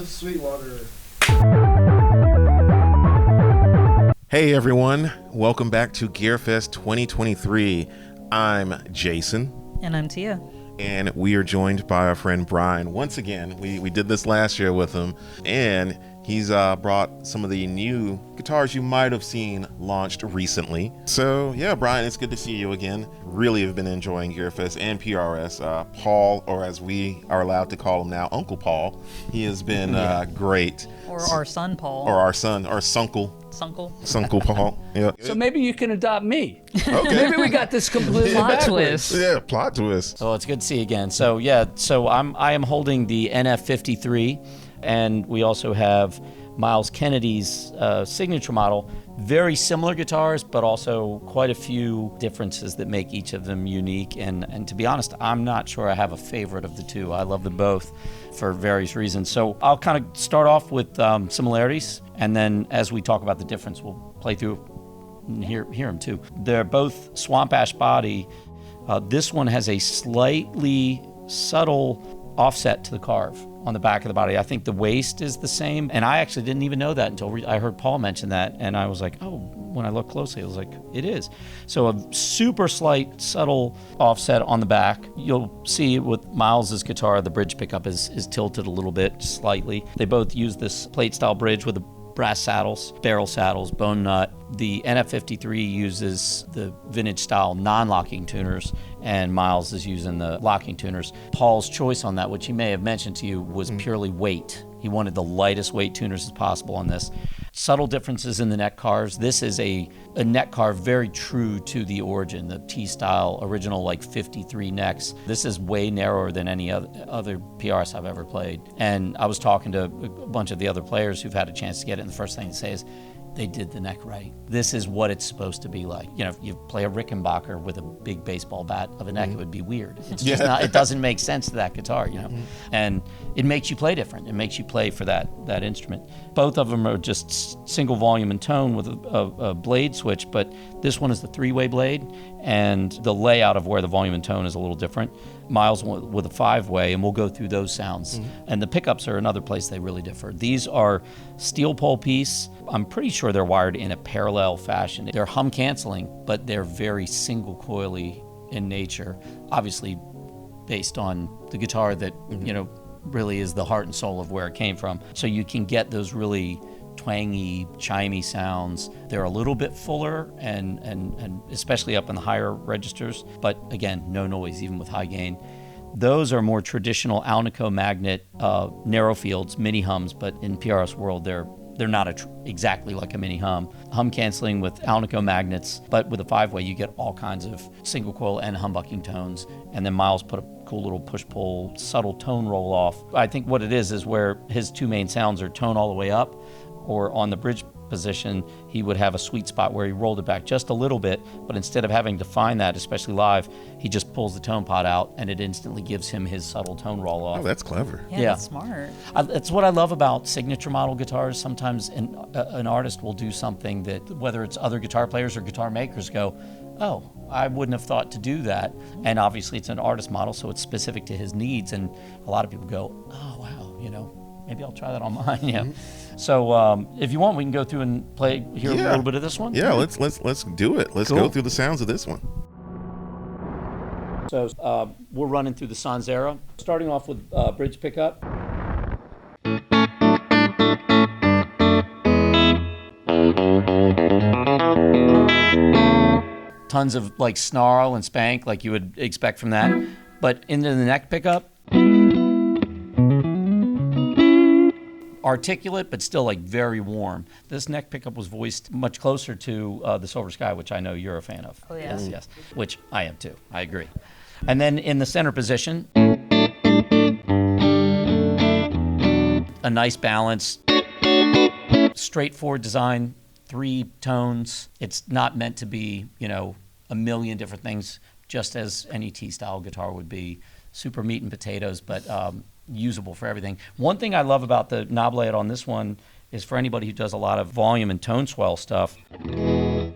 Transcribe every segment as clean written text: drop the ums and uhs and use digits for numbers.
Sweetwater. Hey everyone, welcome back to GearFest 2023. I'm Jason. And I'm Tia. And we are joined by our friend Brian. Once again, we did this last year with him, and he's brought some of the new guitars you might have seen launched recently. So yeah, Brian, it's good to see you again. Really have been enjoying GearFest and PRS. Paul, or as we are allowed to call him now, Uncle Paul, he has been great. Or our son, Paul. Or our son, or Sunkle. Sunkle Paul. Yeah. So maybe you can adopt me. Okay. Maybe we got this completely Plot backwards. twist. Yeah, plot twist. Oh, it's good to see you again. So I am holding the NF53, and we also have Myles Kennedy's signature model. Very similar guitars, but also quite a few differences that make each of them unique. And to be honest, I'm not sure I have a favorite of the two. I love them both for various reasons. So I'll kind of start off with similarities, and then as we talk about the difference, we'll play through and hear them too. They're both swamp ash body. This one has a slightly subtle offset to the carve on the back of the body. I think the waist is the same, and I actually didn't even know that until I heard Paul mention that, and I was like, oh, when I looked closely, I was like, it is. So a super slight, subtle offset on the back. You'll see with Myles's guitar, the bridge pickup is tilted a little bit, slightly. They both use this plate-style bridge with the brass saddles, barrel saddles, bone nut. The NF53 uses the vintage-style non-locking tuners, and Myles is using the locking tuners. Paul's choice on that, which he may have mentioned to you, was purely weight. He wanted the lightest weight tuners as possible on this. Subtle differences in the neck carves. This is a neck carve very true to the origin, the T-style original like 53 necks. This is way narrower than any other PRS I've ever played. And I was talking to a bunch of the other players who've had a chance to get it, and the first thing to say is, they did the neck right. This is what it's supposed to be like. You know, if you play a Rickenbacker with a big baseball bat of a neck, it would be weird. It's just not, it doesn't make sense to that guitar, you know. And it makes you play different. It makes you play for that instrument. Both of them are just single volume and tone with a blade switch, but this one is the three-way blade, and the layout of where the volume and tone is a little different. Myles with a five-way, and we'll go through those sounds. And the pickups are another place they really differ. These are steel pole piece. I'm pretty sure they're wired in a parallel fashion. They're hum canceling, but they're very single coily in nature. Obviously, based on the guitar that you know really is the heart and soul of where it came from. So you can get those really twangy, chimey sounds. They're a little bit fuller and especially up in the higher registers, but again, no noise even with high gain. Those are more traditional Alnico magnet narrow fields, mini hums, but in PRS world they're not exactly like a mini hum. Hum canceling with Alnico magnets, but with a five-way you get all kinds of single coil and humbucking tones. And then Myles put a cool little push-pull subtle tone roll off. I think what it is where his two main sounds are tone all the way up, or on the bridge position, he would have a sweet spot where he rolled it back just a little bit, but instead of having to find that, especially live, he just pulls the tone pot out and it instantly gives him his subtle tone roll off. Oh, that's clever. Yeah, that's smart. That's what I love about signature model guitars. Sometimes an artist will do something that, whether it's other guitar players or guitar makers, go, oh, I wouldn't have thought to do that. And obviously it's an artist model, so it's specific to his needs. And a lot of people go, oh, wow, you know, maybe I'll try that on mine. Yeah. So if you want, we can go through and hear a little bit of this one. Yeah, let's do it. Let's go through the sounds of this one. So we're running through the Sanzera, starting off with bridge pickup. Tons of like snarl and spank like you would expect from that. But into the neck pickup, articulate, but still like very warm. This neck pickup was voiced much closer to the Silver Sky, which I know you're a fan of. Oh, yeah. Yes, which I am too. I agree. And then in the center position, a nice balance, straightforward design, 3 tones. It's not meant to be, you know, a million different things, just as any T-style guitar would be. Super meat and potatoes, but usable for everything. One thing I love about the knob layout on this one is for anybody who does a lot of volume and tone swell stuff. And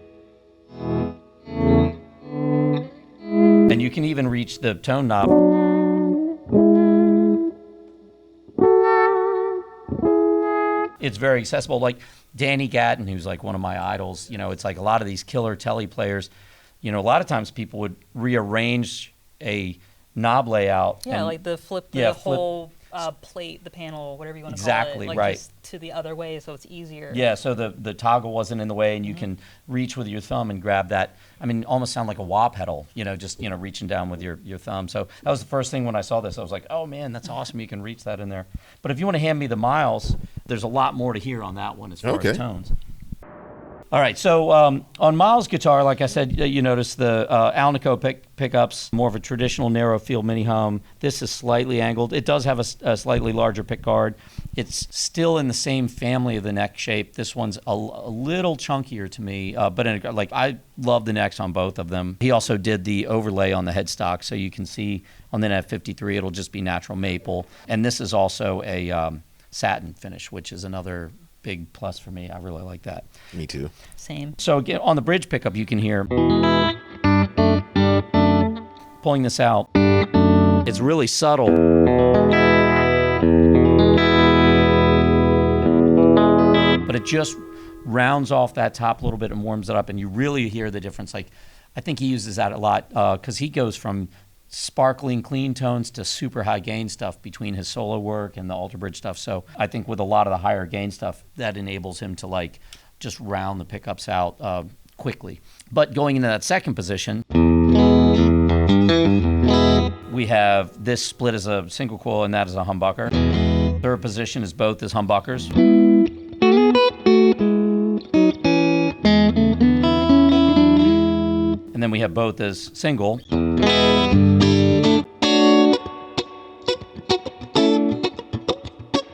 you can even reach the tone knob it's very accessible. Like Danny Gatton, who's like one of my idols, you know, it's like a lot of these killer telly players, you know, a lot of times people would rearrange a knob layout. Yeah, and, like flip flip- whole plate, the panel, whatever you want to Exactly, call it. Like right. just to the other way so it's easier. Yeah, so the toggle wasn't in the way, and you can reach with your thumb and grab that. I mean, almost sound like a wah pedal, you know, just, you know, reaching down with your thumb. So that was the first thing when I saw this. I was like, oh, man, that's awesome. You can reach that in there. But if you want to hand me the Myles, there's a lot more to hear on that one as far as tones. All right, so on Myles' guitar, like I said, you notice the Alnico pickups, more of a traditional narrow field mini hum. This is slightly angled. It does have a slightly larger pick guard. It's still in the same family of the neck shape. This one's a little chunkier to me, but I love the necks on both of them. He also did the overlay on the headstock, so you can see on the NF53 it'll just be natural maple. And this is also a satin finish, which is another big plus for me. I really like that. Me too. Same. So again, on the bridge pickup, you can hear pulling this out. It's really subtle. But it just rounds off that top a little bit and warms it up, and you really hear the difference. Like, I think he uses that a lot because he goes from sparkling clean tones to super high gain stuff between his solo work and the alter bridge stuff. So I think with a lot of the higher gain stuff, that enables him to like just round the pickups out quickly. But going into that second position, we have this split as a single coil and that as a humbucker. Third position is both as humbuckers. And then we have both as single.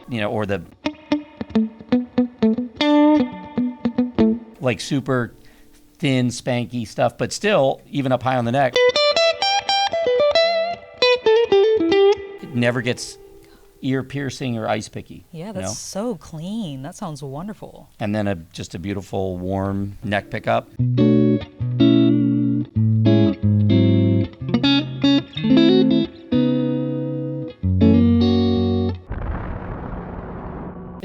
You know, or the like super thin, spanky stuff, but still, even up high on the neck, it never gets ear piercing or ice picky. Yeah, that's you know? so clean. That sounds wonderful. And then just a beautiful warm neck pickup.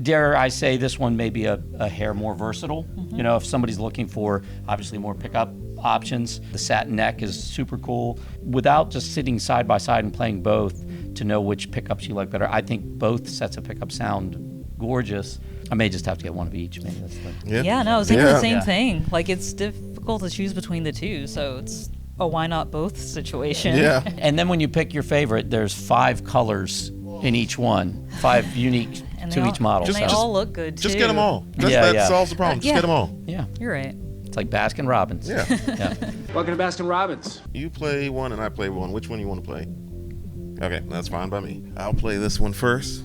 Dare I say this one may be a hair more versatile. You know, if somebody's looking for obviously more pickup options, the satin neck is super cool. Without just sitting side by side and playing both to know which pickups you like better, I think both sets of pickups sound gorgeous. I may just have to get one of each. Maybe that's the... Yeah, no, I was thinking the same Yeah. thing. Like, it's difficult to choose between the two, so it's a why not both situation. Yeah. And then when you pick your favorite, there's 5 colors in each one, 5 unique And they to all- each model. And they so- all look good, too. Just get them all. That Yeah. solves the problem. Just Yeah. get them all. Yeah, You're right. it's like Baskin Robbins. Yeah. Yeah. Welcome to Baskin Robbins. You play one and I play one. Which one you want to play? Okay, that's fine by me. I'll play this one first.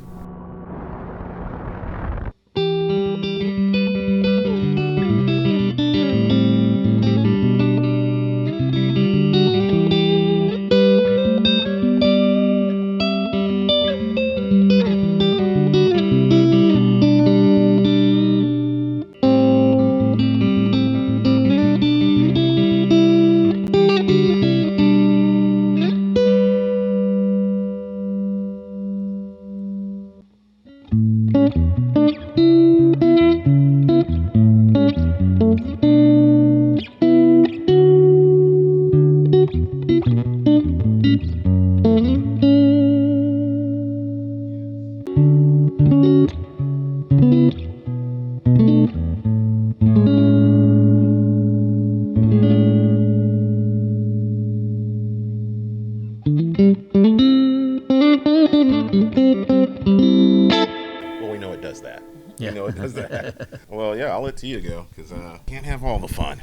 Well, we know it does that. Yeah. We know it does that. Well, yeah, I'll let Tia go because can't have all the fun.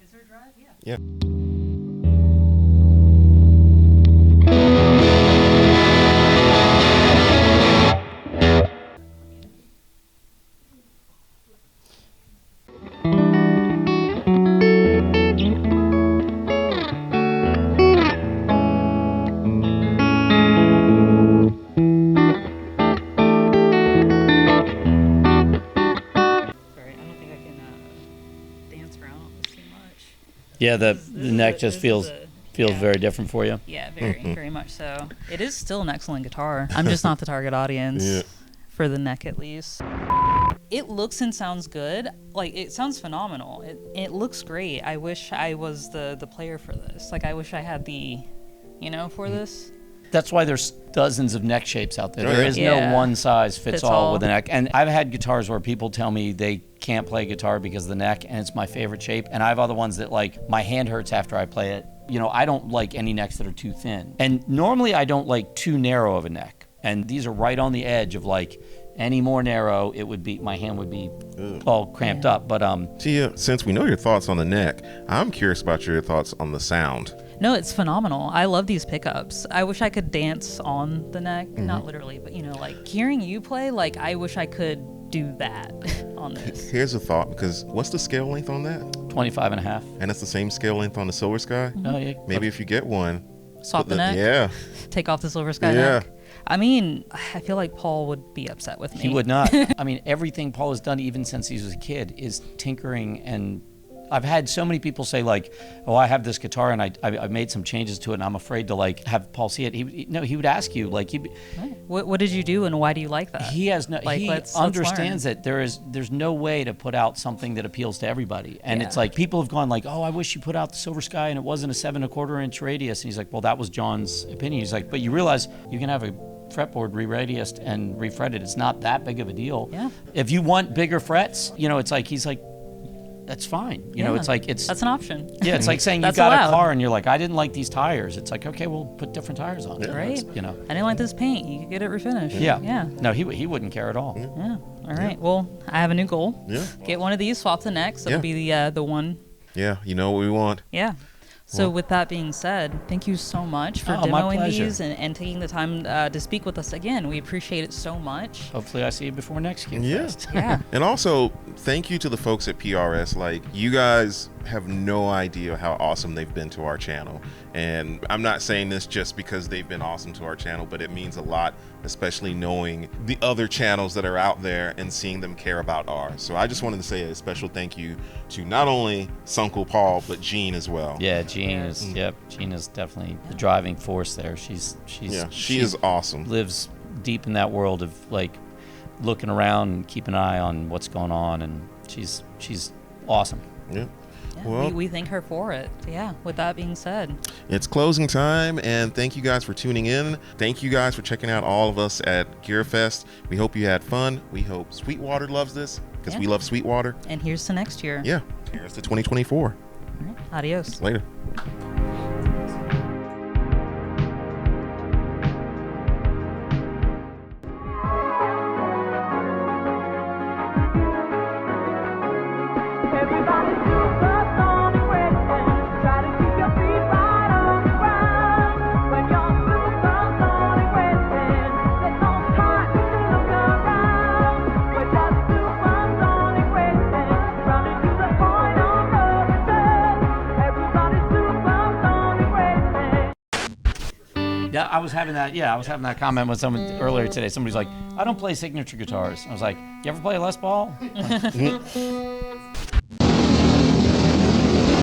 Is there a drive? Yeah. Yeah. Yeah, the neck just feels very different for you. Yeah, very much so. It is still an excellent guitar. I'm just not the target audience for the neck, at least. It looks and sounds good. Like, it sounds phenomenal. It looks great. I wish I was the player for this. Like, I wish I had the, for this. That's why there's dozens of neck shapes out there. Oh, There yeah. is Yeah. no one size fits all all. with a neck. And I've had guitars where people tell me they can't play guitar because of the neck, and it's my favorite shape. And I have other ones that, like, my hand hurts after I play it. I don't like any necks that are too thin. And normally I don't like too narrow of a neck. And these are right on the edge of, like, any more narrow, my hand would be all cramped up. But Tia, since we know your thoughts on the neck, I'm curious about your thoughts on the sound. No, it's phenomenal. I love these pickups. I wish I could dance on the neck. Not literally, but, like, hearing you play, like, I wish I could do that on this. Here's a thought, because what's the scale length on that? 25 and a half. And it's the same scale length on the Silver Sky? Oh, yeah. Maybe if you get one. Swap the neck, Yeah. take off the Silver Sky Yeah. neck. I mean, I feel like Paul would be upset with me. He would not. I mean, everything Paul has done, even since he was a kid, is tinkering. And I've had so many people say, like, "Oh, I have this guitar and I made some changes to it, and I'm afraid to, like, have Paul see it." He would ask you, like, What did you do and why do you like that? he has no. Like, he let's understands learn. that there's no way to put out something that appeals to everybody. And Yeah. it's like people have gone like, "Oh, I wish you put out the Silver Sky and it wasn't a 7 1/4 inch radius." And he's like, "Well, that was John's opinion." He's like, "But you realize you can have a fretboard re-radiused and refretted. It's not that big of a deal. Yeah. If you want bigger frets, it's like he's like, that's fine. Yeah. It's like That's an option. yeah, it's like saying you That's got allowed. a car and you're like, I didn't like these tires. It's like, okay, we'll put different tires on it. Right. It's, I didn't like this paint. You could get it refinished. Yeah. Yeah. No, he wouldn't care at all. Yeah. All right. Well, I have a new goal. Yeah. Get one of these, swap the necks. That'll Yeah. be the one. Yeah, you know what we want. Yeah. So with that being said, thank you so much for Oh, my demoing pleasure. these and taking the time to speak with us again. We appreciate it so much. Hopefully I see you before next year. Yeah. Yeah. And also, thank you to the folks at PRS. Like, you guys have no idea how awesome they've been to our channel. And I'm not saying this just because they've been awesome to our channel, but it means a lot, especially knowing the other channels that are out there and seeing them care about ours. So I just wanted to say a special thank you to not only Sunkle Paul, but Jean as well. Yeah, Jean is. Yep, Jean is definitely the driving force there. She is awesome. Lives deep in that world of, like, looking around and keeping an eye on what's going on, and she's awesome. Yeah. Yeah, Well, we thank her for it. Yeah. With that being said, it's closing time, and thank you guys for tuning in. Thank you guys for checking out all of us at GearFest. We hope you had fun. We hope Sweetwater loves this, because we love Sweetwater. and here's to next year. Yeah. Here's to 2024. All right. Adios. Later. Everybody supersonic racing. Try to keep your feet right on the ground. When you're supersonic racing, there's no time to look around. We're just supersonic racing, running to the point of no return. Everybody's supersonic racing. Yeah, I was having that comment with someone earlier today. Somebody's like, I don't play signature guitars. I was like, you ever play a Les Paul?